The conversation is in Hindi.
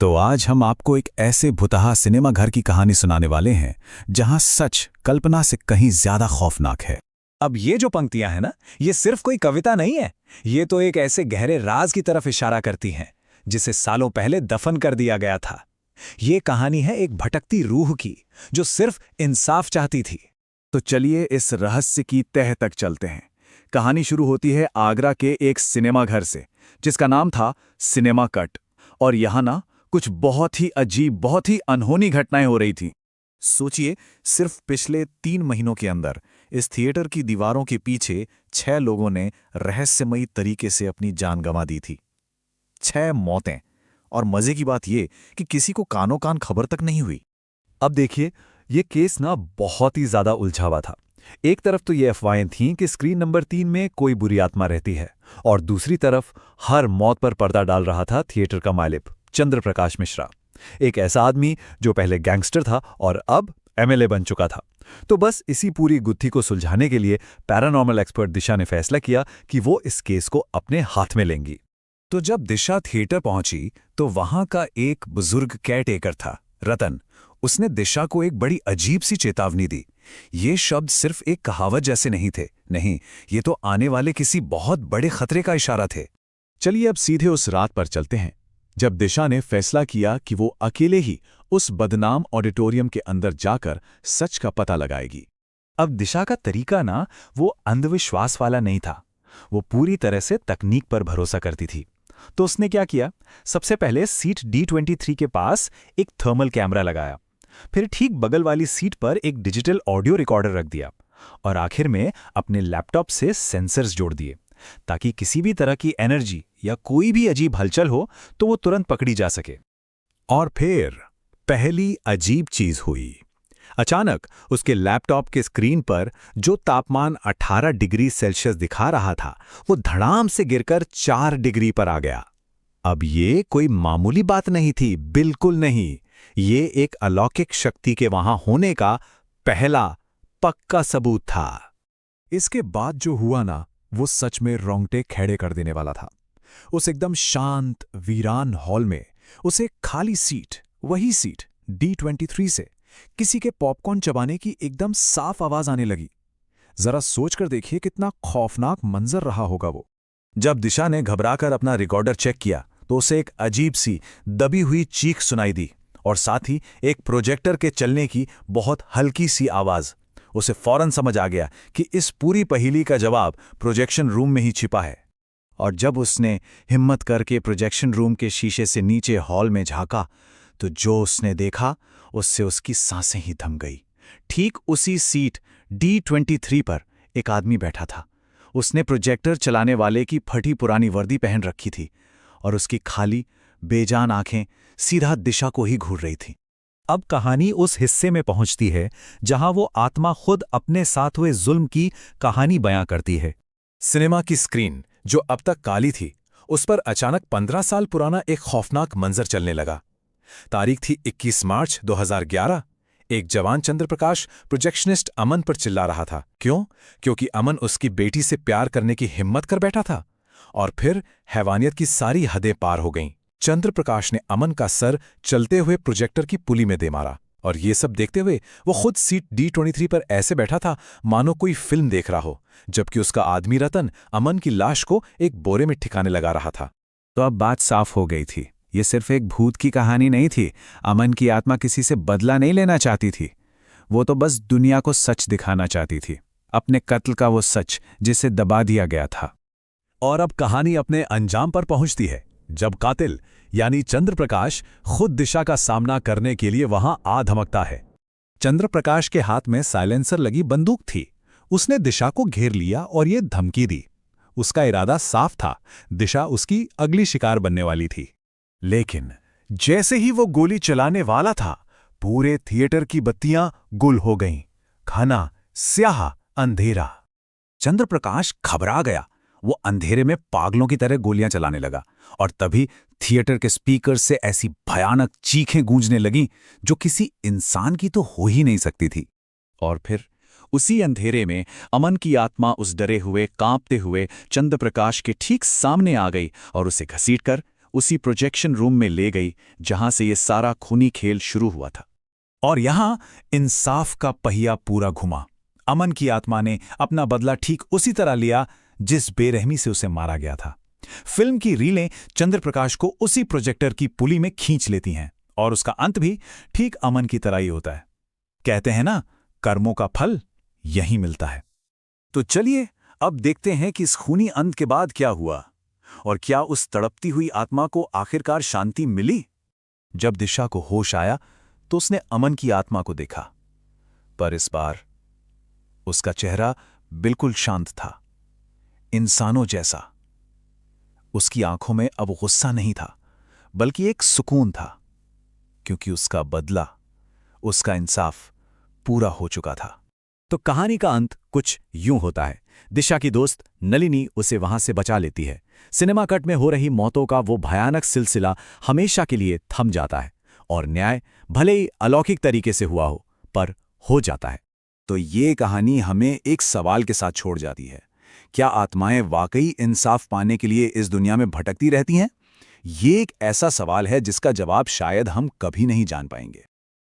तो आज हम आपको एक ऐसे भुतहा सिनेमा घर की कहानी सुनाने वाले हैं जहां सच कल्पना से कहीं ज्यादा खौफनाक है। अब ये जो पंक्तियां हैं ना, ये सिर्फ कोई कविता नहीं है। ये तो एक ऐसे गहरे राज की तरफ इशारा करती हैं जिसे सालों पहले दफन कर दिया गया था। ये कहानी है एक भटकती रूह की जो सिर्फ इंसाफ चाहती थी। तो चलिए इस रहस्य की तह तक चलते हैं। कहानी शुरू होती है आगरा के एक सिनेमा घर से जिसका नाम था सिनेमा कट। और यहाँ ना कुछ बहुत ही अजीब, बहुत ही अनहोनी घटनाएं हो रही थी। सोचिए, सिर्फ पिछले 3 महीनों के अंदर इस थिएटर की दीवारों के पीछे 6 लोगों ने रहस्यमयी तरीके से अपनी जान गंवा दी थी। 6 मौतें। और मजे की बात यह कि किसी को कानो कान खबर तक नहीं हुई। अब देखिए, ये केस ना बहुत ही ज्यादा उलझा हुआ था। एक तरफ तो ये अफवाहें थीं कि स्क्रीन नंबर 3 में कोई बुरी आत्मा रहती है, और दूसरी तरफ हर मौत पर पर्दा डाल रहा था थिएटर का मालिक चंद्र प्रकाश मिश्रा, एक ऐसा आदमी जो पहले गैंगस्टर था और अब एमएलए बन चुका था। तो बस इसी पूरी गुत्थी को सुलझाने के लिए पैरानॉर्मल एक्सपर्ट दिशा ने फैसला किया कि वो इस केस को अपने हाथ में लेंगी। तो जब दिशा थिएटर पहुंची तो वहां का एक बुजुर्ग केयरटेकर था, रतन। उसने दिशा को एक बड़ी अजीब सी चेतावनी दी। ये शब्द सिर्फ एक कहावत जैसे नहीं थे, नहीं, ये तो आने वाले किसी बहुत बड़े खतरे का इशारा थे। चलिए अब सीधे उस रात पर चलते हैं जब दिशा ने फैसला किया कि वो अकेले ही उस बदनाम ऑडिटोरियम के अंदर जाकर सच का पता लगाएगी। अब दिशा का तरीका ना वो अंधविश्वास वाला नहीं था, वो पूरी तरह से तकनीक पर भरोसा करती थी। तो उसने क्या किया, सबसे पहले सीट D23 के पास एक थर्मल कैमरा लगाया, फिर ठीक बगल वाली सीट पर एक डिजिटल ऑडियो रिकॉर्डर रख दिया, और आखिर में अपने लैपटॉप से सेंसर्स जोड़ दिए ताकि किसी भी तरह की एनर्जी या कोई भी अजीब हलचल हो तो वो तुरंत पकड़ी जा सके। और फिर पहली अजीब चीज हुई। अचानक उसके लैपटॉप के स्क्रीन पर जो तापमान 18 डिग्री सेल्सियस दिखा रहा था वो धड़ाम से गिरकर 4 डिग्री पर आ गया। अब ये कोई मामूली बात नहीं थी, बिल्कुल नहीं। ये एक अलौकिक शक्ति के वहां होने का पहला पक्का सबूत था। इसके बाद जो हुआ ना, वो सच में रोंगटे खड़े कर देने वाला था। उस एकदम शांत वीरान हॉल में उसे एक खाली सीट, वही सीट D23 से किसी के पॉपकॉर्न चबाने की एकदम साफ आवाज आने लगी। जरा सोचकर देखिए कितना खौफनाक मंजर रहा होगा वो। जब दिशा ने घबराकर अपना रिकॉर्डर चेक किया तो उसे एक अजीब सी दबी हुई चीख सुनाई दी, और साथ ही एक प्रोजेक्टर के चलने की बहुत हल्की सी आवाज। उसे फौरन समझ आ गया कि इस पूरी पहेली का जवाब प्रोजेक्शन रूम में ही छिपा है। और जब उसने हिम्मत करके प्रोजेक्शन रूम के शीशे से नीचे हॉल में झांका तो जो उसने देखा उससे उसकी सांसें ही थम गई। ठीक उसी सीट D23 पर एक आदमी बैठा था। उसने प्रोजेक्टर चलाने वाले की फटी पुरानी वर्दी पहन रखी थी और उसकी खाली बेजान आंखें सीधा दिशा को ही घूर रही थीं। अब कहानी उस हिस्से में पहुंचती है जहां वो आत्मा खुद अपने साथ हुए जुल्म की कहानी बयां करती है। सिनेमा की स्क्रीन जो अब तक काली थी, उस पर अचानक 15 साल पुराना एक खौफनाक मंजर चलने लगा। तारीख थी 21 मार्च 2011। एक जवान चंद्रप्रकाश प्रोजेक्शनिस्ट अमन पर चिल्ला रहा था। क्यों? क्योंकि अमन उसकी बेटी से प्यार करने की हिम्मत कर बैठा था। और फिर हैवानियत की सारी हदें पार हो गईं। चंद्रप्रकाश ने अमन का सर चलते हुए प्रोजेक्टर की पुली में दे मारा, और ये सब देखते हुए वो खुद सीट D23 पर ऐसे बैठा था मानो कोई फिल्म देख रहा हो, जबकि उसका आदमी रतन अमन की लाश को एक बोरे में ठिकाने लगा रहा था। तो अब बात साफ हो गई थी, ये सिर्फ एक भूत की कहानी नहीं थी। अमन की आत्मा किसी से बदला नहीं लेना चाहती थी, वो तो बस दुनिया को सच दिखाना चाहती थी, अपने कत्ल का वो सच जिसे दबा दिया गया था। और अब कहानी अपने अंजाम पर पहुंचती है जब कातिल यानी चंद्रप्रकाश खुद दिशा का सामना करने के लिए वहां आ धमकता है। चंद्रप्रकाश के हाथ में साइलेंसर लगी बंदूक थी। उसने दिशा को घेर लिया और ये धमकी दी। उसका इरादा साफ था, दिशा उसकी अगली शिकार बनने वाली थी। लेकिन जैसे ही वो गोली चलाने वाला था, पूरे थिएटर की बत्तियां गुल हो गईं। घना स्याह अंधेरा। चंद्रप्रकाश घबरा गया। वो अंधेरे में पागलों की तरह गोलियां चलाने लगा, और तभी थिएटर के स्पीकर से ऐसी भयानक चीखें गूंजने लगीं जो किसी इंसान की तो हो ही नहीं सकती थी। और फिर उसी अंधेरे में अमन की आत्मा उस डरे हुए, कांपते हुए चंद्रप्रकाश के ठीक सामने आ गई और उसे घसीटकर उसी प्रोजेक्शन रूम में ले गई जहां से ये सारा खूनी खेल शुरू हुआ था। और यहां इंसाफ का पहिया पूरा घुमा। अमन की आत्मा ने अपना बदला ठीक उसी तरह लिया जिस बेरहमी से उसे मारा गया था। फिल्म की रीलें चंद्रप्रकाश को उसी प्रोजेक्टर की पुली में खींच लेती हैं और उसका अंत भी ठीक अमन की तरह ही होता है। कहते हैं ना, कर्मों का फल यहीं मिलता है। तो चलिए अब देखते हैं कि इस खूनी अंत के बाद क्या हुआ और क्या उस तड़पती हुई आत्मा को आखिरकार शांति मिली। जब दिशा को होश आया तो उसने अमन की आत्मा को देखा, पर इस बार उसका चेहरा बिल्कुल शांत था, इंसानों जैसा। उसकी आंखों में अब गुस्सा नहीं था, बल्कि एक सुकून था, क्योंकि उसका बदला, उसका इंसाफ पूरा हो चुका था। तो कहानी का अंत कुछ यूं होता है। दिशा की दोस्त नलिनी उसे वहां से बचा लेती है। सिनेमा कट में हो रही मौतों का वो भयानक सिलसिला हमेशा के लिए थम जाता है और न्याय भले ही अलौकिक तरीके से हुआ हो, पर हो जाता है। तो ये कहानी हमें एक सवाल के साथ छोड़ जाती है, क्या आत्माएं वाकई इंसाफ पाने के लिए इस दुनिया में भटकती रहती हैं? ये एक ऐसा सवाल है जिसका जवाब शायद हम कभी नहीं जान पाएंगे।